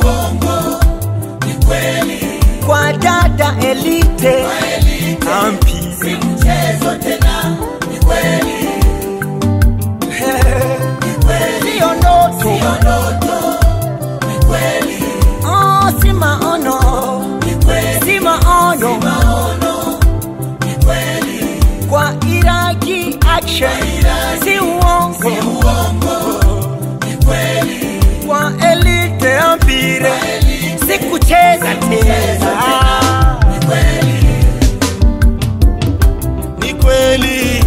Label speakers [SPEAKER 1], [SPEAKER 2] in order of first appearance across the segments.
[SPEAKER 1] uongo, ni kweli.
[SPEAKER 2] Kwa dada Elite, Ampi,
[SPEAKER 1] si mchezo tena, ni kweli. Ni kweli,
[SPEAKER 2] sio ndoto,
[SPEAKER 1] ni kweli.
[SPEAKER 2] Oh, si maono,
[SPEAKER 1] ni kweli.
[SPEAKER 2] Si maono,
[SPEAKER 1] ni kweli.
[SPEAKER 2] Kwa Iraqi action, si uongo,
[SPEAKER 1] ni kweli.
[SPEAKER 2] Kwa Elite Ampire, si kucheza tena.
[SPEAKER 1] Ni kweli.
[SPEAKER 3] Ni kweli.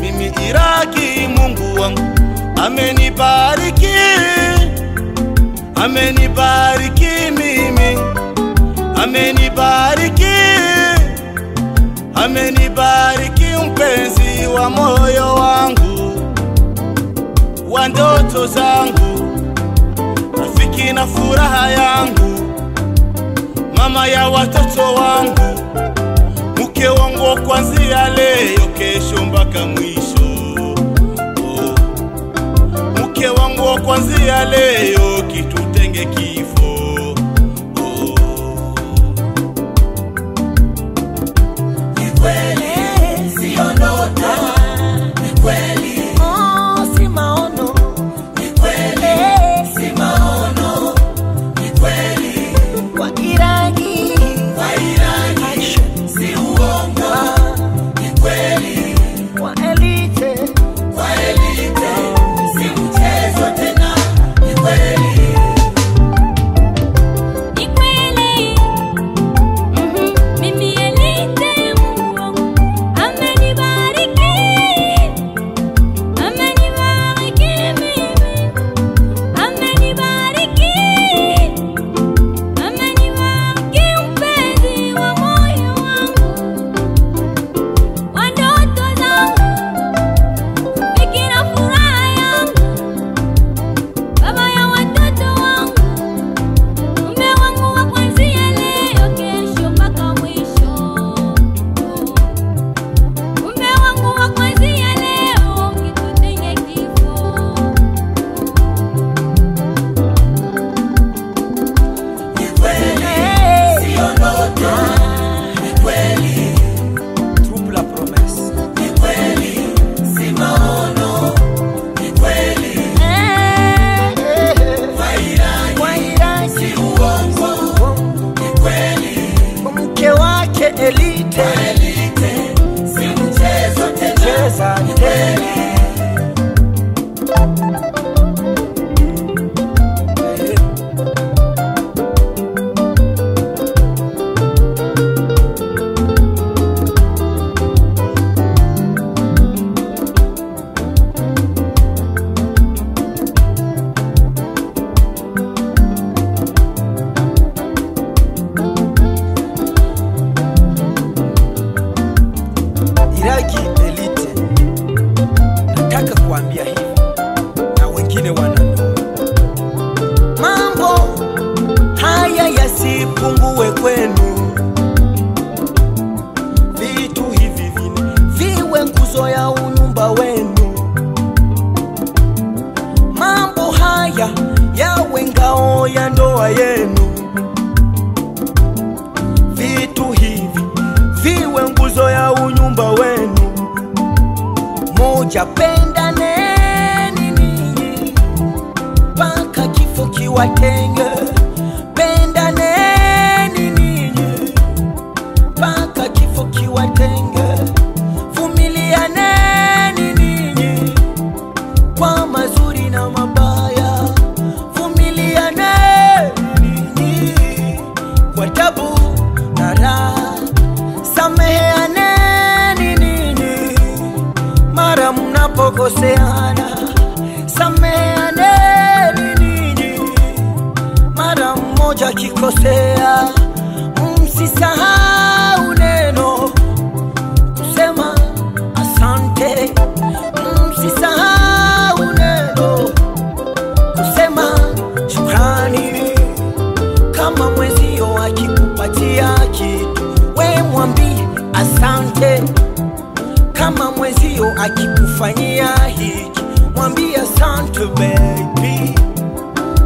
[SPEAKER 3] Mimi Iraqi, Mungu wangu amenibariki, amenibariki mimi, amenibariki, amenibariki mpenzi wa moyo wangu, wa ndoto zangu, rafiki na furaha yangu, mama ya watoto wangu, mke wangu kuanzia leo kesho mpaka mwisho. Mke wangu kuanzia leo kitutenge kifo.
[SPEAKER 1] Ni kweli, sio ndoto. Ni kweli.
[SPEAKER 2] Oh, si maono.
[SPEAKER 1] Ni kweli, si maono. Ni kweli.
[SPEAKER 2] Kwa Iraqi,
[SPEAKER 1] si uongo. Ni kweli.
[SPEAKER 2] kwa Elite,
[SPEAKER 1] si mchezo tena. Ni kweli.
[SPEAKER 4] Ni kweli. Mimi Elite Mungu amenibariki. Amenibariki mimi. Amenibariki. Amenibariki mpenzi wa moyo wangu, wa ndoto zangu, rafiki na furaha yangu, baba ya watoto wangu, mume wangu wa kuanzia leo kesho mpaka mwisho. Mume wangu wa kuanzia leo kitutenge kifo.
[SPEAKER 1] Ni kweli, sio ndoto. Ni kweli.
[SPEAKER 2] trouble la promesse.
[SPEAKER 1] Ni kweli, si maono. Ni kweli.
[SPEAKER 2] Kwa Iraqi,
[SPEAKER 1] Si uongo. Ni kweli.
[SPEAKER 2] kwa mke wake Elite,
[SPEAKER 1] si mchezo tena.
[SPEAKER 2] cheza tena. Iraqi Elite, nataka kuambia hivi na wengine wanajua, mambo haya yasipungue kwenu, vitu hivi vine viwe nguzo ya unyumba wenu, mambo haya yawe ngao ya ndoa yenu, vitu hivi viwe nguzo ya unyumba wenu. Moja, pendaneni ninyi mpaka kifo kiwatenge. Pendaneni ninyi mpaka kifo kiwatenge. Vumilianeni ninyi kwa mazuri na mabaya. Vumilianeni ninyi kwa tabu na raha. Sameheaneni ninyi mara mnapokoseana. Sameheaneni ninyi mara mmoja kikosea. Msisahau neno kusema asante. Msisahau neno kusema shukrani. Kama mwenzio akikupatia kitu, we mwambie asante. Kama mwenzio akikufanyia hiki, mwambie asante baby.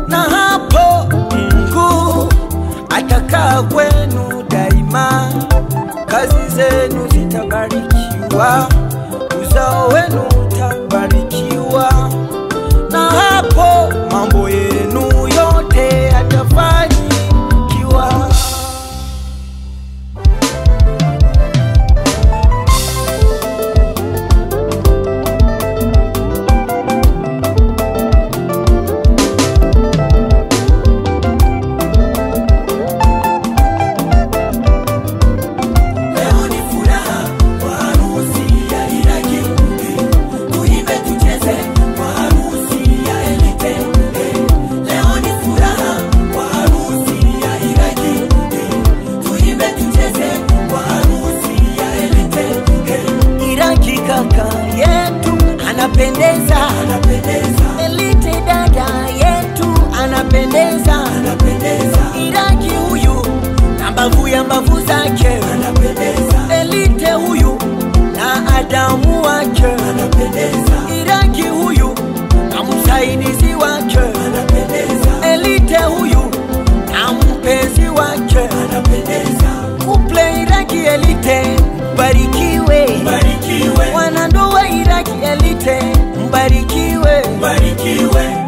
[SPEAKER 2] Na hapa atakaa kwenu daima, kazi zenu zitabarikiwa, uzao wenu utabarikiwa, na hapo mambo yenu yote yatafanikiwa. Kaka yetu anapendeza, Elite dada yetu anapendeza, Iraki huyu na mbavu ya mbavu zake anapendeza, Elite huyu na Adamu wake anapendeza, Iraki huyu na msaidizi wake anapendeza, Elite huyu na mpenzi wake anapendeza. Kuple Iraki Elite mbarikiwe, wanandoa Iraki Elite mbarikiwe,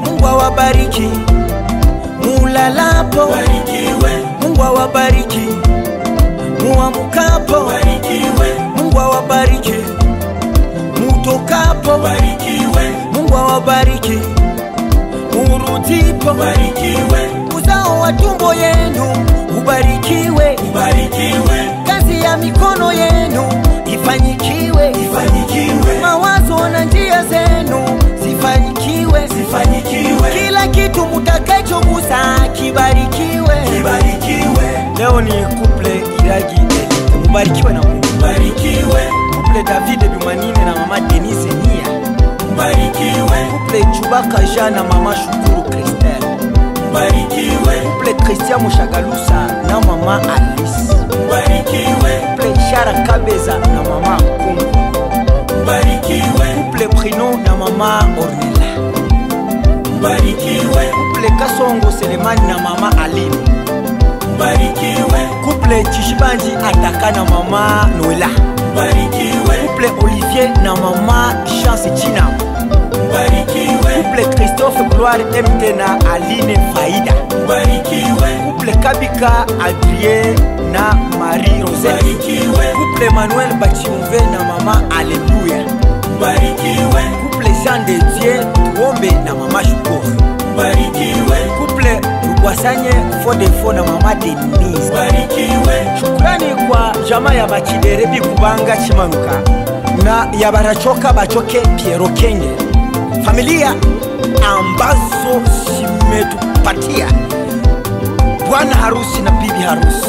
[SPEAKER 2] Mungu awabariki mulalapo, Mungu awabariki muamukapo, Mungu awabariki mutokapo, Mungu awabariki murudipo, uzao wa tumbo yenu ubarikiwe, kazi ya mikono yenu ifanyikiwe, mawazo na njia zenu zifanyikiwe, kila kitu mutakachogusa kibarikiwe. Leo ni couple Iraki Elite, mubarikiwe na Mungu. Couple David Bimanine na mama Denise Nia, couple Chubaka Jean na mama Shukuru Christelle, couple Christian Mushagalusa na mama Alice, couple Shara Kabeza na mama Kungu, couple Prino na mama Ornella, couple Kasongo Selemani na mama Aline, couple Chishibanji Ataka na mama Noela, couple Olivier na mama Chance China, couple Christophe Gloire MT na Aline Faida, couple Kabika Adrien na Marie Rosette, couple Manuel Bachiumve na mama Alleluia, couple Jean de Dieu Tuombe na mama Shukuru, couple Rugwasanye Fodefo na mama Denise. Shukrani kwa jamaa ya Bachiderebi Kubanga Chimanuka na ya Barachoka Bachoke Piero Kenge, familia ambazo zimetupatia bwana harusi na bibi harusi.